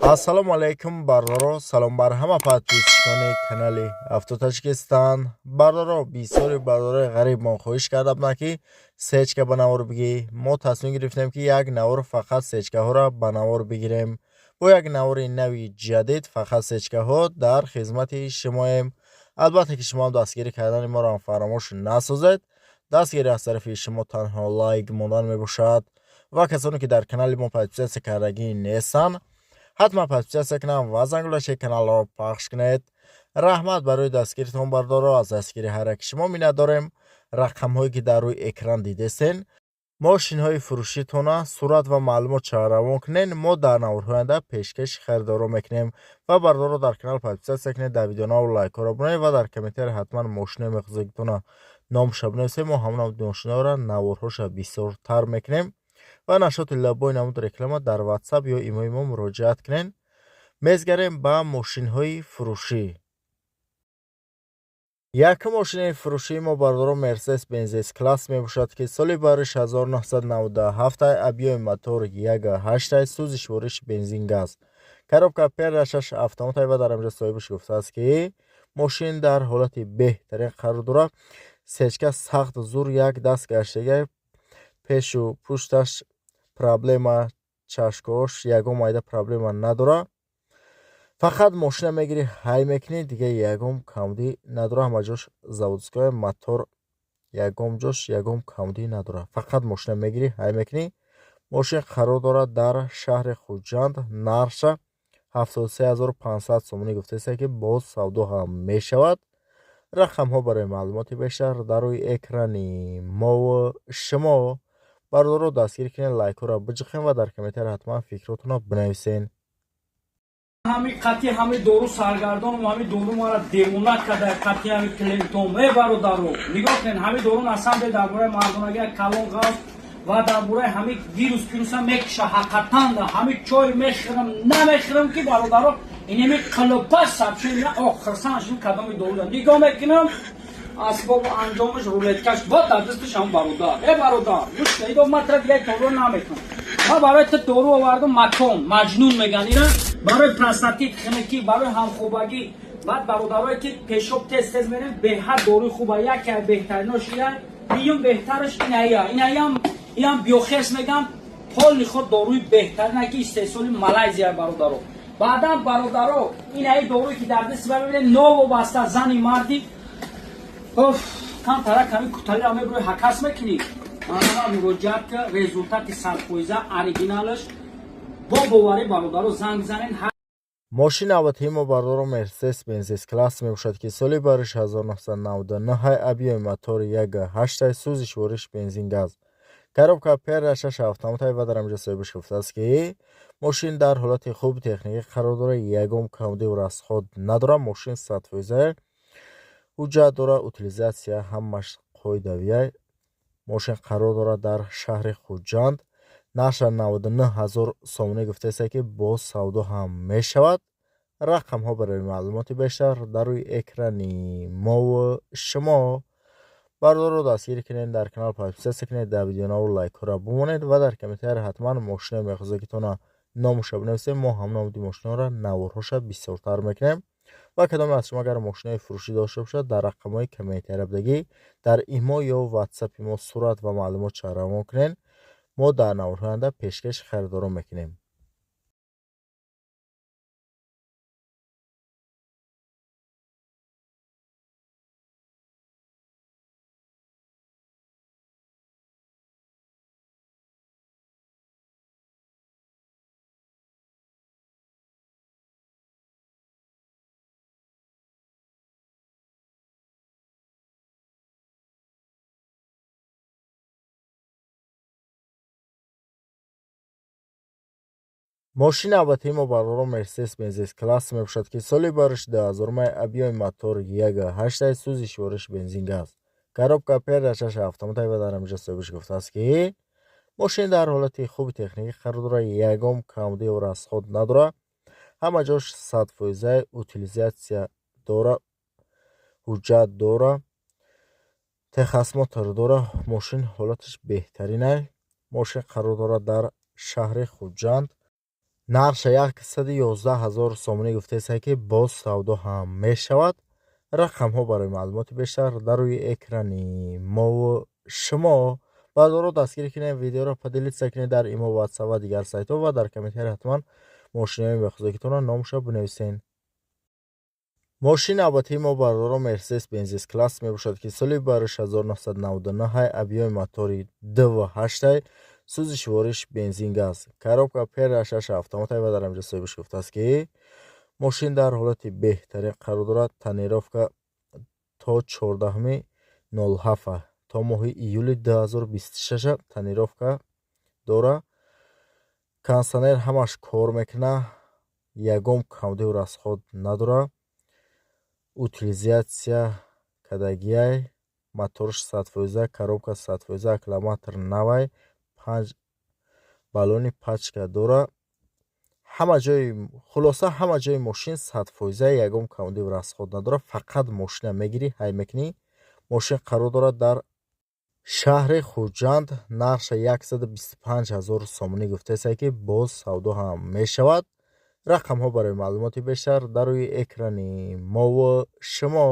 ассалому алайкум бардоро, салом бар ҳама подписчикони канали Автотачкистан. Бардоро, бисёри бардорои ғариб мо хоҳиш карда буданд ки сечка ба навор бигӣ. Мо тасмим гирифтем ки як навор фақат сечкаҳоро ба навор бигирем. Бо як навори нави ҷадид фақат сечкаҳо дар хизмати шумоем. албатта ки шумо дастгирӣ кардани моро фаромӯш насозед. дастгирӣ аз тарафи шумо танҳо лайк мондан мебошад ва касоне ки дар канали мо подписатсия кардагӣ нестанд, ҳатман подписатсия кунед ва зангулаши каналро пахш кунед. раҳмат барои дастгиритон бардоро. аз дастгири ҳар як шумо миннат дорем. рақамҳое ки дар рӯи экран дидестен, мошинҳои фурӯшитона сурат ва маълумот равон кунед. мо дар наворҳои оянда пешкаши харидорро мекунем ва бардоро дар канал подписатсия кунед, дар видеонаво лайкҳоро бинед ва дар комментари ҳатман мошинои мехозагитона номша бинависед. мо ҳамон мошинаҳоро наворҳоша бисёртар мекунем ва нашоти лабои намуд реклама дар ватсап ё имои мо муроҷиат кунед. мезгарем ба мошинҳои фурӯшӣ. якум мошинаи фурӯшии мо бардоро Mercedes Benz S-Class мебошад ки соли бариш 1997 объёми мотор 1.8 сӯзи швориш бензин газ. коробка передашаш автомат ва дар амҷо соҳибаш гуфтааст ки мошин дар ҳолати беҳтарин қарор дорад. сечка сахт зур як даст гаштага, пешу пушташ проблема, чашкош ягон майда проблема надорад. фақат мошина мегирӣ ҳай мекунӣ, дига ягон камудӣ надорад. ҳама ҷош заводское мотор ягон ҷош ягон камудӣ надорад. фақат мошина мегирӣ ҳай мекунӣ. мошин қарор дорад дар шаҳри Хуҷанд. нарша 73500 сомонӣ гуфтааст ки боз савдо ҳам мешавад. рақамҳо барои маълумоти бештар дар рӯи экрани мо шумо. бардоро дастгирӣ кунед, лайкҳоро биҷиқен ва дар комментари ҳатман фикротонро бинависен. ҳами қати ҳами дору саргардон ва ҳами дору мара девона када қати ҳами клентон бародаро нигоҳ кунед. ҳами дору насанде дар бораи мардонагия калон гав ва дар бораи ҳами вирус пируса мекиша ҳақиқатан ҳами чой мехӯрам намехӯрам ки бародаро инеми қилпа сабши на охирсанш кадоми дору нигоҳ мекунам. асбобу анҷомаш рулеткаш ва дар дасташ ҳам бародар бародар муштаидо матра дига торо наметунам. ва барои ту дору овардам макон маҷнун меган ина барои простатит хинакӣ барои ҳамхӯбагӣ. баъд бародарое ки пешоб тез тез мерем беҳад доруи хуба яке аз беҳтаринош ия биюм беҳтараш инаям биохес меган ҳоли худ доруи беҳтарина ки истеҳсоли малайзия бародаро. баъдан бародаро инаи доруи ки дар дасти бибинед новобаста зани марди камтара ками куталиро меброи ҳакас мекунӣ. манама муроҷиат ки результати садфоиза оригиналаш бо боварӣ бародаро занг занен. мошини авватии мо бардоро Mercedes Benz S-Class мебошад ки соли бариш 1999 объёми мотор 1.8 сӯзи швориш бензин газ. коробка передашаш автомат ва дар амҷо соҳибаш гуфтааст ки мошин дар ҳолати хуби техникӣ қарор дорад. ягон камудиву расход надорад. мошин 100% ҳуҷҷат дорад. утилизатсия ҳамаш қоидавия. мошин қарор дорад дар шаҳри Хуҷанд. наша 99000 сомонӣ гуфтааст ки боз савдо ҳам мешавад. рақамҳо барои маълумоти бештар дар рӯи экрани мо шумо. бардоро дастгирӣ кунед, дар канал подписатсия кунед, дар видеонаво лайкҳоро бимонед ва дар комментари ҳатман мошинаи мехозагитона номуша бинависед. мо ҳам номуди мошинаҳоро наворҳоша бисёртар мекунем ва кадоме аз шумо агар мошинаи фурӯшӣ дошта бошад дар рақамҳои комментариябдагӣ дар имо ё ватсапи мо сурат ва маълумотша равон кунед. мо дар наворҳои оянда пешкаши харидорро мекунем. мошини авватии мо бардоро Mercedes Benz S-Class мебошад ки соли бариш 2000 объёми мотор 1.8 сӯзи швориш бензин газ. коробка передашаш автомат ва дар амҷо соҳибаш гуфтааст ки мошин дар ҳолати хуби техникӣ қарор дорад. ягон камудиву расход надорад. ҳама ҷош 100% утилизатсия дорад. ҳуҷҷат дорад. техасмотор дорад. мошин ҳолаташ беҳтарин аст. мошин қарор дорад дар шаҳри Хуҷанд. нарша 111,000 сомонӣ гуфтааст ки боз савдо ҳам мешавад. рақамҳо барои маълумоти бештар дар рӯи экрани мову шумо. бардоро дастгирӣ кунед, видеоро поделитса кунед дар имо, ватсап ва дигар сайтҳо ва дар комментариё ҳатман мошинаи бехузокитонро номашро бинависен. мошини албаттаи мо бардоро Mercedes Benz класс мебошад ки соли бариш 1999 объёми мотори 2.8 сӯзиши вориш бензин газ, коробка пердашаш автомат ва дар амҷо соҳибаш гуфтааст ки мошин дар ҳолати беҳтарин қарор дорад. Тонировка то 14/07 то моҳи июли 2026 тонировка дора. кондитсионер ҳамаш кор мекунад, ягон камдиву расход надора. утилизатсия кадагиай, моторш 100%, коробка 100%, аккумулятор навай, 5 баллони пачка дора. хулоса ҳама ҷои мошин 100%, ягон камдиву расход надора. фақат мошина мегирӣ, ҳай мекунӣ. мошин қарор дорад дар шаҳри Хуҷанд. нарша 125,000 сомонӣ гуфтааст ки боз савдо ҳам мешавад. рақамҳо барои маълумоти бештар дар рӯи экрани мову шумо.